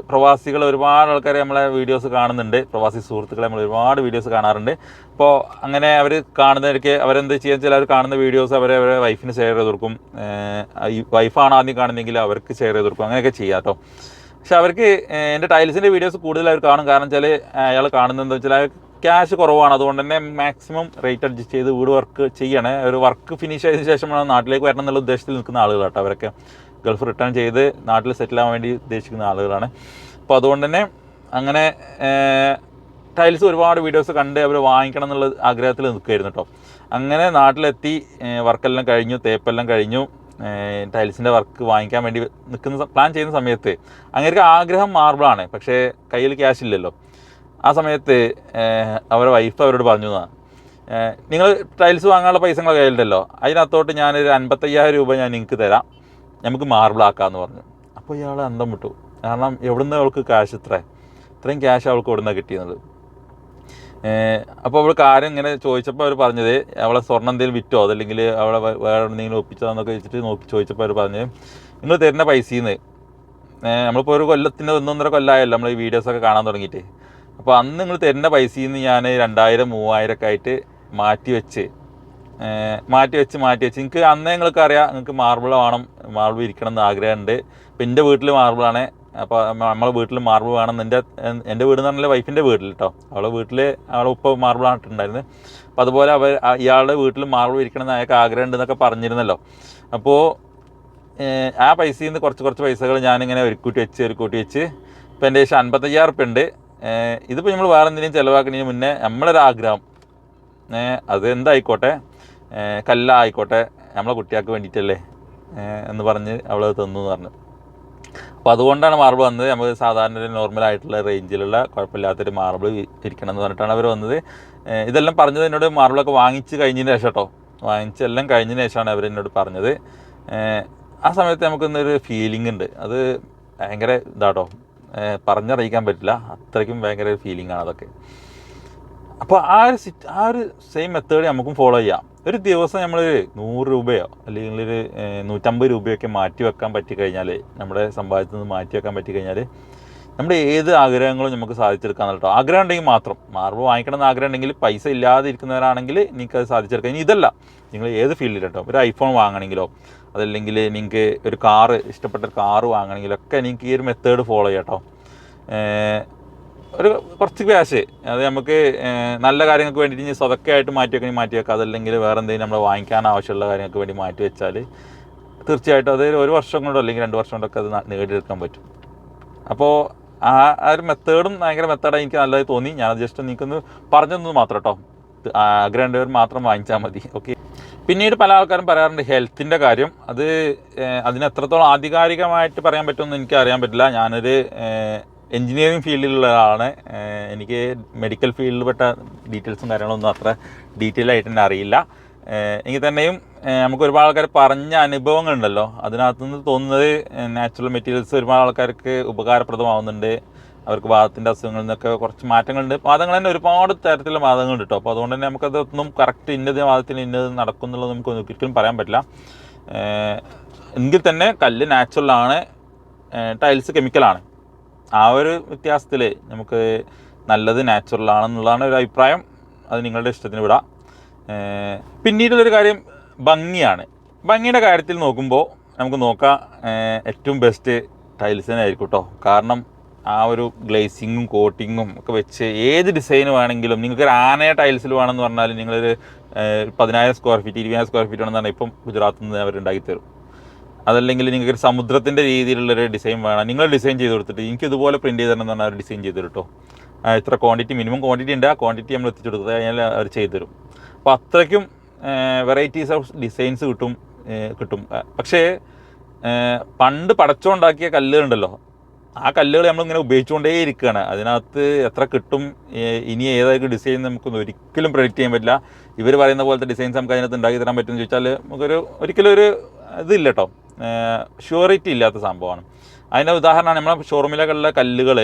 പ്രവാസികൾ ഒരുപാട് ആൾക്കാർ നമ്മളെ വീഡിയോസ് കാണുന്നുണ്ട്. പ്രവാസി സുഹൃത്തുക്കളെ നമ്മൾ ഒരുപാട് വീഡിയോസ് കാണാറുണ്ട്. അപ്പോൾ അങ്ങനെ അവർ കാണുന്നവർക്ക് അവരെന്ത് ചെയ്യാൻ വെച്ചാൽ അവർ കാണുന്ന വീഡിയോസ് അവരെ വൈഫിന് ഷെയർ ചെയ്ത് കൊടുക്കും. ഈ വൈഫാണ് ആദ്യം കാണുന്നതെങ്കിൽ അവർക്ക് ഷെയർ ചെയ്ത് കൊടുക്കും. അങ്ങനെയൊക്കെ ചെയ്യാം കേട്ടോ. പക്ഷെ അവർക്ക് എൻ്റെ ടൈൽസിൻ്റെ വീഡിയോസ് കൂടുതൽ അവർ കാണും. കാരണം വെച്ചാൽ അയാൾ കാണുന്നതെന്ന് വെച്ചാൽ ക്യാഷ് കുറവാണ്. അതുകൊണ്ട് തന്നെ മാക്സിമം റേറ്റ് അഡ്ജസ്റ്റ് ചെയ്ത് വീട് വർക്ക് ചെയ്യണേ. ഒരു വർക്ക് ഫിനിഷ് ചെയ്തതിന് ശേഷമാണ് നാട്ടിലേക്ക് വരണം എന്നുള്ള ഉദ്ദേശത്തിൽ നിൽക്കുന്ന ആളുകൾ കേട്ടോ. അവരൊക്കെ ഗൾഫ് റിട്ടേൺ ചെയ്ത് നാട്ടിൽ സെറ്റിൽ ആവാൻ വേണ്ടി ഉദ്ദേശിക്കുന്ന ആളുകളാണ്. അപ്പോൾ അതുകൊണ്ട് തന്നെ അങ്ങനെ ടൈൽസ് ഒരുപാട് വീഡിയോസ് കണ്ട് അവർ വാങ്ങിക്കണം എന്നുള്ള ആഗ്രഹത്തിൽ നിൽക്കുമായിരുന്നു കേട്ടോ. അങ്ങനെ നാട്ടിലെത്തി, വർക്കെല്ലാം കഴിഞ്ഞു, തേപ്പെല്ലാം കഴിഞ്ഞു, ടൈൽസിൻ്റെ വർക്ക് വാങ്ങിക്കാൻ വേണ്ടി പ്ലാൻ ചെയ്യുന്ന സമയത്ത് അങ്ങനെയൊക്കെ ആഗ്രഹം മാർബിളാണ്, പക്ഷേ കയ്യിൽ ക്യാഷ് ഇല്ലല്ലോ. ആ സമയത്ത് അവരുടെ വൈഫ് അവരോട് പറഞ്ഞു, നിങ്ങൾ ടൈൽസ് വാങ്ങാനുള്ള പൈസ കയ്യിലുണ്ടല്ലോ, അതിനകത്തോട്ട് ഞാനൊരു 55,000 രൂപ ഞാൻ നിങ്ങൾക്ക് തരാം, നമുക്ക് മാർബിളാക്കാമെന്ന് പറഞ്ഞു. അപ്പോൾ ഇയാൾ അന്തം വിട്ടു. കാരണം എവിടുന്ന് അവൾക്ക് ക്യാഷ് ഇത്രയും ക്യാഷ് അവൾക്ക് എവിടുന്നാണ് കിട്ടിയത്. അപ്പോൾ അവൾ കാര്യം ഇങ്ങനെ ചോദിച്ചപ്പോൾ അവർ പറഞ്ഞത്, അവളെ സ്വർണ്ണം എന്തെങ്കിലും വിറ്റോ അതല്ലെങ്കിൽ അവളെ വേറെ എന്തെങ്കിലും ഒപ്പിച്ചോ എന്നൊക്കെ വെച്ചിട്ട് ചോദിച്ചപ്പോൾ അവർ പറഞ്ഞത്, നിങ്ങൾ തരുന്ന പൈസയിൽ നിന്ന് നമ്മളിപ്പോൾ ഒരു കൊല്ലത്തിന് 1-1.5 കൊല്ലമായല്ലോ നമ്മൾ ഈ വീഡിയോസൊക്കെ കാണാൻ തുടങ്ങിയിട്ട്. അപ്പോൾ അന്ന് നിങ്ങൾ തരുന്ന പൈസയിൽ നിന്ന് ഞാൻ 2000-3000 ഒക്കെ ആയിട്ട് മാറ്റി വെച്ച് നിങ്ങൾക്ക് അന്നേ നിങ്ങൾക്ക് അറിയാം നിങ്ങൾക്ക് മാർബിൾ വേണം, മാർബിൾ ഇരിക്കണം എന്ന് ആഗ്രഹമുണ്ട്. ഇപ്പോൾ എൻ്റെ വീട്ടിൽ മാർബിളാണ്. അപ്പോൾ നമ്മളെ വീട്ടിൽ മാർബിൾ വേണം. എൻ്റെ വീട് എന്ന് പറഞ്ഞാൽ വൈഫിൻ്റെ വീട്ടിൽ കേട്ടോ. അവളെ വീട്ടിൽ അവളെ ഉപ്പ മാർബിളാണ് ഇട്ടുണ്ടായിരുന്നത്. അപ്പോൾ അതുപോലെ ഇയാളുടെ വീട്ടിൽ മാർബിൾ ഇരിക്കണം എന്ന് അയാൾക്ക് ആഗ്രഹം ഉണ്ടെന്നൊക്കെ പറഞ്ഞിരുന്നല്ലോ. അപ്പോൾ ആ പൈസയിൽ നിന്ന് കുറച്ച് പൈസകൾ ഞാനിങ്ങനെ ഒരുക്കൂട്ടി വെച്ച് ഇപ്പോൾ എൻ്റെ ശേഷം 55,000 ഉറുപ്പ്യ ഉണ്ട്. ഇതിപ്പോൾ നമ്മൾ വേറെ എന്തെങ്കിലും ചിലവാക്കുന്നതിന് മുന്നേ നമ്മളൊരാഗ്രഹം, അത് എന്തായിക്കോട്ടെ, കല്ലായിക്കോട്ടെ, നമ്മളെ കുട്ടികൾക്ക് വേണ്ടിയിട്ടല്ലേ എന്ന് പറഞ്ഞ് അവളത് തന്നു എന്ന് പറഞ്ഞു. അപ്പോൾ അതുകൊണ്ടാണ് മാർബിൾ വന്നത്. നമുക്ക് സാധാരണ ഒരു നോർമലായിട്ടുള്ള റേഞ്ചിലുള്ള കുഴപ്പമില്ലാത്തൊരു മാർബിൾ ഇരിക്കണം എന്ന് പറഞ്ഞിട്ടാണ് അവർ വന്നത്. ഇതെല്ലാം പറഞ്ഞത് എന്നോട് മാർബിളൊക്കെ വാങ്ങിച്ച് കഴിഞ്ഞതിന് ശേഷം കേട്ടോ. വാങ്ങിച്ചെല്ലാം കഴിഞ്ഞതിന് ശേഷമാണ് അവരെന്നോട് പറഞ്ഞത്. ആ സമയത്ത് നമുക്കൊന്നൊരു ഫീലിംഗ് ഉണ്ട്. അത് ഭയങ്കര ഇതാട്ടോ, പറഞ്ഞറിയിക്കാൻ പറ്റില്ല, അത്രയ്ക്കും ഭയങ്കര ഫീലിംഗാണ് അതൊക്കെ. അപ്പോൾ ആ ഒരു സെയിം മെത്തേഡ് നമുക്കും ഫോളോ ചെയ്യാം. ഒരു ദിവസം നമ്മൾ 100 രൂപയോ അല്ലെങ്കിൽ ഒരു 150 രൂപയൊക്കെ മാറ്റി വെക്കാൻ പറ്റിക്കഴിഞ്ഞാൽ, നമ്മുടെ സമ്പാദ്യത്തിൽ നിന്ന് മാറ്റി വെക്കാൻ പറ്റിക്കഴിഞ്ഞാൽ നമ്മുടെ ഏത് ആഗ്രഹങ്ങളും നമുക്ക് സാധിച്ചെടുക്കാൻ കേട്ടോ. ആഗ്രഹം ഉണ്ടെങ്കിൽ മാത്രം. മാർബിൾ വാങ്ങിക്കണം എന്ന് ആഗ്രഹം ഉണ്ടെങ്കിൽ, പൈസ ഇല്ലാതെ ഇരിക്കുന്നവരാണെങ്കിൽ നിങ്ങൾക്കത് സാധിച്ചെടുക്കാം. ഇനി ഇതല്ല, നിങ്ങൾ ഏത് ഫീൽഡിൽ കേട്ടോ, ഒരു ഐഫോൺ വാങ്ങണമെങ്കിലോ അതല്ലെങ്കിൽ നിങ്ങൾക്ക് ഒരു കാറ്, ഇഷ്ടപ്പെട്ട ഒരു കാറ് വാങ്ങണമെങ്കിലൊക്കെ നിങ്ങൾക്ക് ഈ ഒരു മെത്തേഡ് ഫോളോ ചെയ്യാം കേട്ടോ. ഒരു കുറച്ച് ക്യാഷ് അത് നമുക്ക് നല്ല കാര്യങ്ങൾക്ക് വേണ്ടിയിട്ട് ഇനി സ്വതക്കായിട്ട് മാറ്റി വെക്കാം. അതല്ലെങ്കിൽ വേറെ എന്തെങ്കിലും നമ്മൾ വാങ്ങിക്കാൻ ആവശ്യമുള്ള കാര്യങ്ങൾക്ക് വേണ്ടി മാറ്റി വെച്ചാൽ തീർച്ചയായിട്ടും അത് 1 വർഷം കൊണ്ടോ അല്ലെങ്കിൽ 2 വർഷം കൊണ്ടൊക്കെ അത് നേടിയെടുക്കാൻ പറ്റും. അപ്പോൾ ആ ഒരു മെത്തേഡും ഭയങ്കര മെത്തേഡായി എനിക്ക് നല്ലതായി തോന്നി. ഞാനത് ജസ്റ്റ് നിങ്ങൾക്കൊന്ന് പറഞ്ഞത് മാത്രം കേട്ടോ. ആഗ്രഹമുള്ളവർ മാത്രം വാങ്ങിച്ചാൽ മതി. ഓക്കെ. പിന്നീട് പല ആൾക്കാരും പറയാറുണ്ട് ഹെൽത്തിൻ്റെ കാര്യം. അതിന് എത്രത്തോളം ആധികാരികമായിട്ട് പറയാൻ പറ്റുമെന്ന് എനിക്ക് അറിയാൻ പറ്റില്ല. ഞാനൊരു എൻജിനീയറിങ് ഫീൽഡിലുള്ള ആളാണ്. എനിക്ക് മെഡിക്കൽ ഫീൽഡിൽപ്പെട്ട ഡീറ്റെയിൽസും കാര്യങ്ങളൊന്നും അത്ര ഡീറ്റെയിൽ ആയിട്ട് തന്നെ അറിയില്ല. എങ്കിൽ തന്നെയും നമുക്ക് ഒരുപാട് ആൾക്കാർ പറഞ്ഞ അനുഭവങ്ങളുണ്ടല്ലോ, അതിനകത്തുനിന്ന് തോന്നുന്നത് നാച്ചുറൽ മെറ്റീരിയൽസ് ഒരുപാട് ആൾക്കാർക്ക് ഉപകാരപ്രദമാവുന്നുണ്ട്. അവർക്ക് വാദത്തിൻ്റെ അസുഖങ്ങളിൽ നിന്നൊക്കെ കുറച്ച് മാറ്റങ്ങളുണ്ട്. വാദങ്ങൾ തന്നെ ഒരുപാട് തരത്തിലുള്ള വാദങ്ങളുണ്ട് കേട്ടോ. അപ്പോൾ അതുകൊണ്ട് തന്നെ നമുക്കതൊന്നും കറക്റ്റ് ഇന്നത് വാദത്തിന് ഇന്നത് നടക്കും എന്നുള്ളത് നമുക്ക് ഒരിക്കലും പറയാൻ പറ്റില്ല. എങ്കിൽ തന്നെ കല്ല് നാച്ചുറലാണ്, ടൈൽസ് കെമിക്കലാണ്. ആ ഒരു വ്യത്യാസത്തിൽ നമുക്ക് നല്ലത് നാച്ചുറലാണെന്നുള്ളതാണ് ഒരു അഭിപ്രായം. അത് നിങ്ങളുടെ ഇഷ്ടത്തിന് വിടാം. പിന്നീടുള്ളൊരു കാര്യം ഭംഗിയാണ്. ഭംഗിയുടെ കാര്യത്തിൽ നോക്കുമ്പോൾ നമുക്ക് നോക്കാം ഏറ്റവും ബെസ്റ്റ് ടൈൽസ് തന്നെ ആയിരിക്കും കേട്ടോ. കാരണം ആ ഒരു ഗ്ലേസിങ്ങും കോട്ടിങ്ങും ഒക്കെ വെച്ച് ഏത് ഡിസൈൻ വേണമെങ്കിലും നിങ്ങൾക്ക് ഒരു ആനയ ടൈൽസിൽ വേണമെന്ന് പറഞ്ഞാൽ നിങ്ങളൊരു 10,000 സ്ക്വയർ ഫീറ്റ് 20,000 സ്ക്വയർ ഫീറ്റ് ആണെന്ന് പറഞ്ഞാൽ ഇപ്പം ഗുജറാത്തിൽ നിന്ന് അവർ ഉണ്ടാക്കിത്തരും. അതല്ലെങ്കിൽ നിങ്ങൾക്കൊരു സമുദ്രത്തിൻ്റെ രീതിയിലുള്ളൊരു ഡിസൈൻ വേണം, നിങ്ങൾ ഡിസൈൻ ചെയ്ത് കൊടുത്തിട്ട് എനിക്ക് ഇതുപോലെ പ്രിൻറ്റ് ചെയ്ത് തരണം എന്ന് പറഞ്ഞാൽ അവർ ഡിസൈൻ ചെയ്ത് തരും കേട്ടോ. ഇത്ര ക്വാണ്ടിറ്റി മിനിമം ക്വാണ്ടിറ്റി ഉണ്ട്, ആ ക്വാണ്ടിറ്റി നമ്മൾ എത്തിച്ചു കൊടുത്തത് കഴിഞ്ഞാൽ അവർ ചെയ്തു തരും. അപ്പോൾ അത്രയ്ക്കും വെറൈറ്റീസ് ഓഫ് ഡിസൈൻസ് കിട്ടും. പക്ഷേ പണ്ട് പടച്ചുണ്ടാക്കിയ കല്ലുകളുണ്ടല്ലോ, ആ കല്ലുകൾ നമ്മളിങ്ങനെ ഉപയോഗിച്ചുകൊണ്ടേ ഇരിക്കുകയാണ്. അതിനകത്ത് എത്ര കിട്ടും, ഇനി ഏതായിരിക്കും ഡിസൈൻ നമുക്കൊന്നും ഒരിക്കലും പ്രെഡിക്റ്റ് ചെയ്യാൻ പറ്റില്ല. ഇവർ പറയുന്ന പോലത്തെ ഡിസൈൻസ് നമുക്ക് അതിനകത്ത് ഉണ്ടാക്കി തരാൻ പറ്റുമെന്ന് ചോദിച്ചാൽ ഒരിക്കലും ഒരു ഇതില്ല കേട്ടോ, ഷ്യൂറിറ്റി ഇല്ലാത്ത സംഭവമാണ്. അതിൻ്റെ ഉദാഹരണമാണ് നമ്മളെ ഷോറൂമിലൊക്കെയുള്ള കല്ലുകൾ.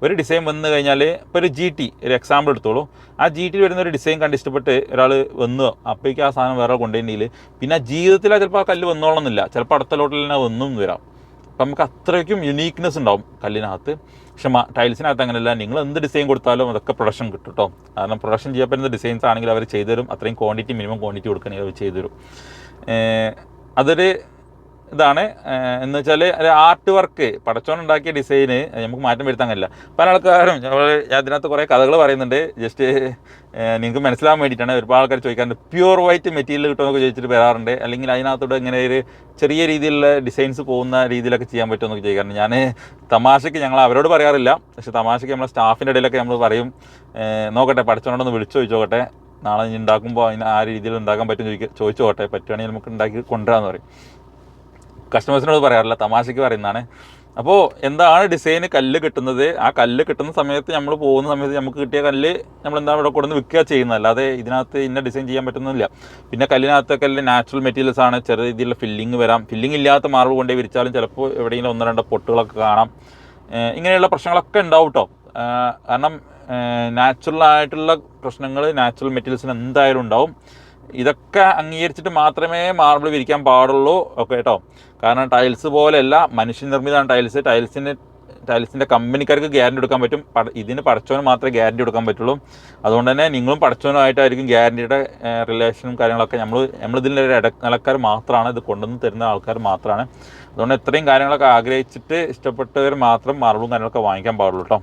ഒരു ഡിസൈൻ വന്നു കഴിഞ്ഞാൽ ഇപ്പോൾ ഒരു GT ഒരു എക്സാമ്പിൾ എടുത്തോളൂ. ആ GT വരുന്ന ഒരു ഡിസൈൻ കണ്ട് ഇഷ്ടപ്പെട്ട് ഒരാൾ വന്നു, അപ്പോഴേക്കും ആ സാധനം വേറെ കൊണ്ടുപോയിട്ടില്ല, പിന്നെ ജീവിതത്തിൽ ചിലപ്പോൾ ആ കല്ല് വന്നോളണമെന്നില്ല, ചിലപ്പോൾ അടുത്ത ലോട്ടിൽ തന്നെ വന്നും വരാം. അപ്പം നമുക്ക് അത്രയ്ക്കും യുണീക്നെസ് ഉണ്ടാവും കല്ലിനകത്ത്. പക്ഷെ ടൈൽസിനകത്ത് അങ്ങനെയല്ല, നിങ്ങൾ എന്ത് ഡിസൈൻ കൊടുത്താലും അതൊക്കെ പ്രൊഡക്ഷൻ കിട്ടും കേട്ടോ. കാരണം പ്രൊഡക്ഷൻ ചെയ്യപ്പെടുന്ന ഡിസൈൻസ് ആണെങ്കിൽ അവർ ചെയ്തു തരും. അത്രയും ക്വാണ്ടിറ്റി മിനിമം ക്വാണ്ടിറ്റി കൊടുക്കണമെങ്കിൽ അവർ ചെയ്തു തരും. അതൊരു ഇതാണ് എന്ന് വെച്ചാൽ ഒരു ആർട്ട് വർക്ക്, പടച്ചോനുണ്ടാക്കിയ ഡിസൈന് നമുക്ക് മാറ്റം വരുത്താൻ കഴിയില്ല. പല ആൾക്കാരും അതിനകത്ത് കുറേ കഥകൾ പറയുന്നുണ്ട്. ജസ്റ്റ് നിങ്ങൾക്ക് മനസ്സിലാകാൻ വേണ്ടിയിട്ടാണ്. ഒരുപാട് ആൾക്കാർ ചോദിക്കാറുണ്ട് പ്യൂർ വൈറ്റ് മെറ്റീരിയൽ കിട്ടുമെന്നൊക്കെ ചോദിച്ചിട്ട് വരാറുണ്ട്. അല്ലെങ്കിൽ അതിനകത്തോടെ ഇങ്ങനെ ഒരു ചെറിയ രീതിയിലുള്ള ഡിസൈൻസ് പോകുന്ന രീതിയിലൊക്കെ ചെയ്യാൻ പറ്റുമെന്നൊക്കെ ചോദിക്കാറുണ്ട്. ഞാൻ തമാശയ്ക്ക് ഞങ്ങൾ അവരോട് പറയാറില്ല, പക്ഷേ തമാശയ്ക്ക് നമ്മളെ സ്റ്റാഫിൻ്റെ ഇടയിലൊക്കെ നമ്മൾ പറയും, നോക്കട്ടെ പടച്ചോനോടൊന്ന് വിളിച്ചു ചോദിച്ചോട്ടെ, നാളെ ഇനി ഉണ്ടാക്കുമ്പോൾ അതിന് ആ രീതിയിൽ ഉണ്ടാക്കാൻ പറ്റും ചോദിച്ചോട്ടെ, പറ്റുകയാണെങ്കിൽ നമുക്ക് ഉണ്ടാക്കി കൊണ്ടുവരാമെന്ന് പറയും. കസ്റ്റമേഴ്സിനോട് പറയാറില്ല, തമാശയ്ക്ക് പറയുന്നതാണ്. അപ്പോൾ എന്താണ് ഡിസൈന് കല്ല് കിട്ടുന്നത്, ആ കല്ല് കിട്ടുന്ന സമയത്ത് നമ്മൾ പോകുന്ന സമയത്ത് നമുക്ക് കിട്ടിയ കല്ല് നമ്മളെന്താണ് ഇവിടെ കൊടുന്ന് വിൽക്കുക ചെയ്യുന്നത്, അല്ലാതെ ഇതിനകത്ത് ഇന്ന ഡിസൈൻ ചെയ്യാൻ പറ്റുന്നില്ല. പിന്നെ കല്ലിനകത്തൊക്കെ നാച്ചുറൽ മെറ്റീരിയൽസ് ആണ്, ചെറിയ രീതിയിലുള്ള ഫില്ലിങ് വരാം. ഫില്ലിങ് ഇല്ലാത്ത മാർബിൾ കൊണ്ടേ വിരിച്ചാലും ചിലപ്പോൾ എവിടെയെങ്കിലും 1-2 പൊട്ടുകളൊക്കെ കാണാം. ഇങ്ങനെയുള്ള പ്രശ്നങ്ങളൊക്കെ ഉണ്ടാവും കേട്ടോ. കാരണം നാച്ചുറലായിട്ടുള്ള പ്രശ്നങ്ങൾ നാച്ചുറൽ മെറ്റീരിയൽസിന് എന്തായാലും ഉണ്ടാവും. ഇതൊക്കെ അംഗീകരിച്ചിട്ട് മാത്രമേ മാർബിൾ വിരിക്കാൻ പാടുള്ളൂ ഒക്കെ കേട്ടോ. കാരണം ടൈൽസ് പോലെയല്ല, മനുഷ്യനിർമ്മിതമാണ് ടൈൽസ്. ടൈൽസിൻ്റെ കമ്പനിക്കാർക്ക് ഗ്യാരണ്ടി കൊടുക്കാൻ പറ്റും, ഇതിന് പടച്ചോന് മാത്രമേ ഗ്യാരണ്ടി കൊടുക്കാൻ പറ്റുള്ളൂ. അതുകൊണ്ട് തന്നെ നിങ്ങളും പടച്ചോനുമായിട്ടായിരിക്കും ഗ്യാരണ്ടിയുടെ റിലേഷനും കാര്യങ്ങളൊക്കെ. നമ്മളിതിൻ്റെ ഒരു ഇടനിലക്കാർ മാത്രമാണ്, ഇത് കൊണ്ടുവന്ന് തരുന്ന ആൾക്കാർ മാത്രമാണ്. അതുകൊണ്ട് ഇത്രയും കാര്യങ്ങളൊക്കെ ആഗ്രഹിച്ചിട്ട് ഇഷ്ടപ്പെട്ടവർ മാത്രം മാർബിളും കാര്യങ്ങളൊക്കെ വാങ്ങിക്കാൻ പാടുള്ളൂ കേട്ടോ.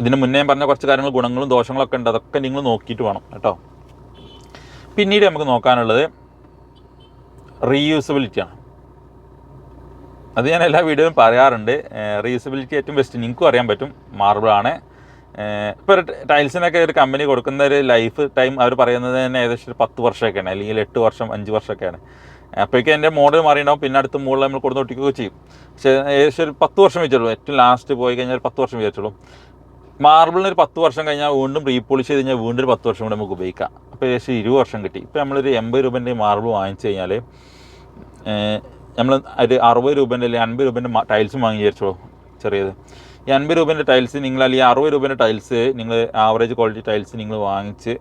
ഇതിന് മുന്നേ പറഞ്ഞ കുറച്ച് കാര്യങ്ങൾ ഗുണങ്ങളും ദോഷങ്ങളൊക്കെ ഉണ്ട്, അതൊക്കെ നിങ്ങൾ നോക്കിയിട്ട് വേണം കേട്ടോ. പിന്നീട് നമുക്ക് നോക്കാനുള്ളത് റീയൂസബിലിറ്റിയാണ്. അത് ഞാൻ എല്ലാ വീഡിയോയിലും പറയാറുണ്ട്. റീയൂസബിലിറ്റി ഏറ്റവും ബെസ്റ്റ് നിങ്ങൾക്കും അറിയാൻ പറ്റും, മാർബിളാണ്. ഇപ്പോൾ ഒരു ടൈൽസിനൊക്കെ ഒരു കമ്പനി കൊടുക്കുന്ന ഒരു ലൈഫ് ടൈം അവർ പറയുന്നത് തന്നെ ഏകദേശം ഒരു 10 വർഷമൊക്കെയാണ്, അല്ലെങ്കിൽ 8 വർഷം 5 വർഷമൊക്കെയാണ്. അപ്പോഴേക്കും എൻ്റെ മോഡൽ മാറിയിട്ടുണ്ടാവും, പിന്നെ അടുത്ത മുകളിൽ നമ്മൾ കൊടുത്ത് ഒട്ടിക്കുകയൊക്കെ ചെയ്യും. പക്ഷേ ഏകദേശം ഒരു 10 വർഷം വെച്ചുള്ളൂ. ഏറ്റവും ലാസ്റ്റ് പോയി കഴിഞ്ഞാൽ ഒരു 10 വർഷം വിചാരിച്ചുള്ളൂ. മാർബിളിന് ഒരു 10 വർഷം കഴിഞ്ഞാൽ വീണ്ടും റീപോളിഷ് ചെയ്ത് കഴിഞ്ഞാൽ വീണ്ടും ഒരു 10 വർഷം കൂടെ നമുക്ക് ഉപയോഗിക്കാം. അപ്പോൾ ഏകദേശം 20 വർഷം കിട്ടി. ഇപ്പോൾ നമ്മളൊരു 80 രൂപേൻ്റെ മാർബിൾ വാങ്ങിച്ചു കഴിഞ്ഞാൽ നമ്മൾ ഒരു 60 രൂപേൻ്റെ അല്ലെങ്കിൽ 50 രൂപേൻ്റെ ടൈൽസും വാങ്ങി വിചാരിച്ചോളൂ ചെറിയത്. ഈ 50 രൂപേൻ്റെ ടൈൽസ് നിങ്ങൾ, അല്ലെങ്കിൽ 60 രൂപേൻ്റെ ടൈൽസ് നിങ്ങൾ, ആവറേജ് ക്വാളിറ്റി ടൈൽസ് നിങ്ങൾ വാങ്ങിച്ച്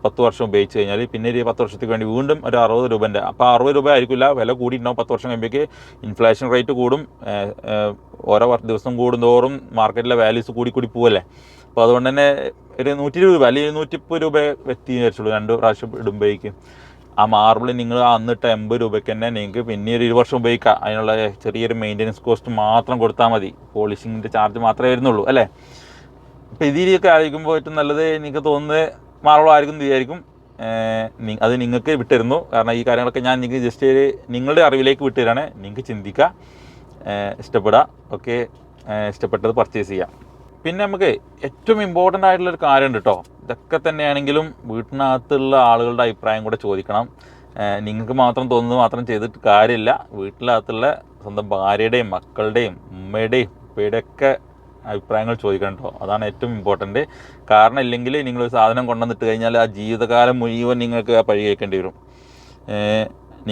10 വർഷം ഉപയോഗിച്ച് കഴിഞ്ഞാൽ പിന്നെ ഒരു 10 വർഷത്തേക്ക് വേണ്ടി വീണ്ടും ഒരു 60 രൂപേൻ്റെ, അപ്പോൾ 60 രൂപ ആയിരിക്കില്ല, വില കൂടിയിട്ടുണ്ടാവും. 10 വർഷം കഴിയുമ്പോഴേക്ക് ഇൻഫ്ലേഷൻ റേറ്റ് കൂടും, ഓരോ ദിവസം കൂടുന്തോറും മാർക്കറ്റിലെ വാല്യൂസ് കൂടി പോവല്ലേ. അപ്പോൾ അതുകൊണ്ട് തന്നെ ഒരു 120 രൂപ അല്ലെങ്കിൽ 130 രൂപ വ്യക്തി വിചാരിച്ചുള്ളൂ 2 പ്രാവശ്യം ഇടുമ്പോഴേക്ക്. ആ മാർബിൾ നിങ്ങൾ അന്നിട്ട് 80 രൂപയ്ക്ക് തന്നെ നിങ്ങൾക്ക് പിന്നെ ഒരു 20 വർഷം ഉപയോഗിക്കാം. അതിനുള്ള ചെറിയൊരു മെയിൻ്റനൻസ് കോസ്റ്റ് മാത്രം കൊടുത്താൽ മതി. പോളിഷിങ്ങിൻ്റെ ചാർജ് മാത്രമേ വരുന്നുള്ളൂ അല്ലേ. അപ്പോൾ ഇതിലൊക്കെ ആയിരിക്കുമ്പോൾ ഏറ്റവും നല്ലത് എനിക്ക് തോന്നുന്നത് മാർബിൾ ആയിരിക്കും വിചാരിക്കും. അത് നിങ്ങൾക്ക് വിട്ടുതരുന്നു. കാരണം ഈ കാര്യങ്ങളൊക്കെ ഞാൻ നിങ്ങൾക്ക് ജസ്റ്റ് നിങ്ങളുടെ അറിവിലേക്ക് വിട്ടുതരാണ്. നിങ്ങൾക്ക് ചിന്തിക്കുക, ഇഷ്ടപ്പെടുക, ഓക്കെ, ഇഷ്ടപ്പെട്ടത് പർച്ചേസ് ചെയ്യാം. പിന്നെ നമുക്ക് ഏറ്റവും ഇമ്പോർട്ടൻ്റ് ആയിട്ടുള്ളൊരു കാര്യമുണ്ട് കേട്ടോ. ഇതൊക്കെ തന്നെയാണെങ്കിലും വീട്ടിനകത്തുള്ള ആളുകളുടെ അഭിപ്രായം കൂടെ ചോദിക്കണം. നിങ്ങൾക്ക് മാത്രം തോന്നുന്നത് മാത്രം ചെയ്തിട്ട് കാര്യമില്ല. വീട്ടിനകത്തുള്ള സ്വന്തം ഭാര്യയുടെയും മക്കളുടെയും ഉമ്മയുടെയും ഉപ്പയുടെ ഒക്കെ അഭിപ്രായങ്ങൾ ചോദിക്കണം കേട്ടോ. അതാണ് ഏറ്റവും ഇമ്പോർട്ടൻറ്റ്. കാരണം ഇല്ലെങ്കിൽ നിങ്ങളൊരു സാധനം കൊണ്ടുവന്നിട്ട് കഴിഞ്ഞാൽ ആ ജീവിതകാലം മുഴുവൻ നിങ്ങൾക്ക് ആ പഴി കേൾക്കേണ്ടി വരും.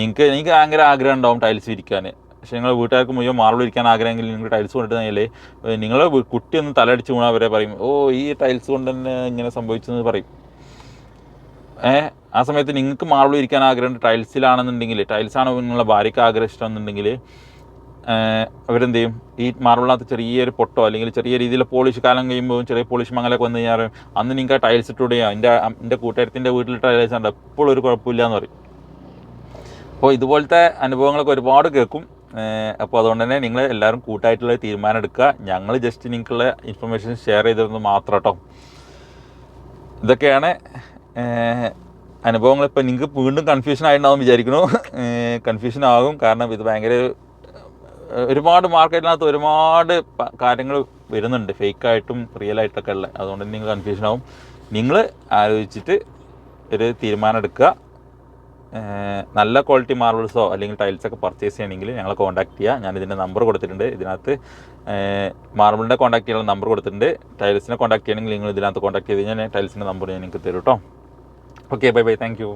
എനിക്ക് ഭയങ്കര ആഗ്രഹം ഉണ്ടാവും ടൈൽസ് വിരിക്കാൻ. പക്ഷേ നിങ്ങൾ വീട്ടുകാർക്ക് മുഴുവൻ മാർബിൾ ഇരിക്കാൻ ആഗ്രഹമെങ്കിൽ നിങ്ങൾ ടൈൽസ് കൊണ്ടിട്ട് കഴിഞ്ഞാൽ നിങ്ങൾ കുട്ടിയൊന്ന് തലയടിച്ച് വീണാൽ വരെ പറയും, ഓ ഈ ടൈൽസ് കൊണ്ട് തന്നെ ഇങ്ങനെ സംഭവിച്ചെന്ന് പറയും. ആ സമയത്ത് നിങ്ങൾക്ക് മാർബിൾ ഇരിക്കാൻ ആഗ്രഹം ടൈൽസിലാണെന്നുണ്ടെങ്കിൽ, ടൈൽസാണ് നിങ്ങളുടെ ഭാര്യയ്ക്ക് ആഗ്രഹം ഇഷ്ടമെന്നുണ്ടെങ്കിൽ അവരെന്ത് ചെയ്യും, ഈ മാർബിളിനകത്ത് ചെറിയൊരു പൊട്ടോ അല്ലെങ്കിൽ ചെറിയ രീതിയിൽ പോളിഷ് കാലം കഴിയുമ്പോൾ ചെറിയ പോളിഷ് മങ്ങലൊക്കെ വന്നു കഴിഞ്ഞാൽ അന്ന് നിങ്ങൾക്ക് ആ ടൈൽസ് ഇട്ടുകൂടെയോ, എൻ്റെ കൂട്ടുകാരത്തിൻ്റെ വീട്ടിൽ ടൈൽസ് ഉണ്ട് എപ്പോഴും ഒരു കുഴപ്പമില്ല എന്ന് പറയും. അപ്പോൾ ഇതുപോലത്തെ അനുഭവങ്ങളൊക്കെ ഒരുപാട് കേൾക്കും. അപ്പോൾ അതുകൊണ്ട് തന്നെ നിങ്ങൾ എല്ലാവരും കൂട്ടായിട്ടുള്ള തീരുമാനം എടുക്കുക. ഞങ്ങൾ ജസ്റ്റ് നിങ്ങൾക്കുള്ള ഇൻഫർമേഷൻ ഷെയർ ചെയ്തിരുന്നത് മാത്രം കേട്ടോ. ഇതൊക്കെയാണ് അനുഭവങ്ങൾ. ഇപ്പോൾ നിങ്ങൾക്ക് വീണ്ടും കൺഫ്യൂഷൻ ആയിട്ടുണ്ടാവും വിചാരിക്കുന്നു. കൺഫ്യൂഷൻ ആകും. കാരണം ഇത് ഭയങ്കര ഒരുപാട് മാർക്കറ്റിനകത്ത് ഒരുപാട് കാര്യങ്ങൾ വരുന്നുണ്ട്, ഫേക്കായിട്ടും റിയലായിട്ടൊക്കെ ഉള്ളത്. അതുകൊണ്ട് തന്നെ നിങ്ങൾ കൺഫ്യൂഷൻ ആവും. നിങ്ങൾ ആലോചിച്ചിട്ട് ഒരു തീരുമാനം എടുക്കുക. നല്ല ക്വാളിറ്റി മാർബിൾസോ അല്ലെങ്കിൽ ടൈൽസൊക്കെ പർച്ചേസ് ചെയ്യണമെങ്കിൽ ഞങ്ങളെ കോൺടാക്ട് ചെയ്യുക. ഞാനിതിൻ്റെ നമ്പർ കൊടുത്തിട്ടുണ്ട്. ഇതിനകത്ത് മാർബിളിൻ്റെ കോൺടാക്ട് ചെയ്യാനുള്ള നമ്പർ കൊടുത്തിട്ടുണ്ട്. ടൈൽസിനെ കോൺടാക്ട് ചെയ്യണമെങ്കിൽ നിങ്ങൾ ഇതിനകത്ത് കോൺടാക്ട് ചെയ്ത് കഴിഞ്ഞാൽ ടൈൽസിൻ്റെ നമ്പർ ഞാൻ നിങ്ങൾക്ക് തരും കേട്ടോ. Okay, bye bye, thank you.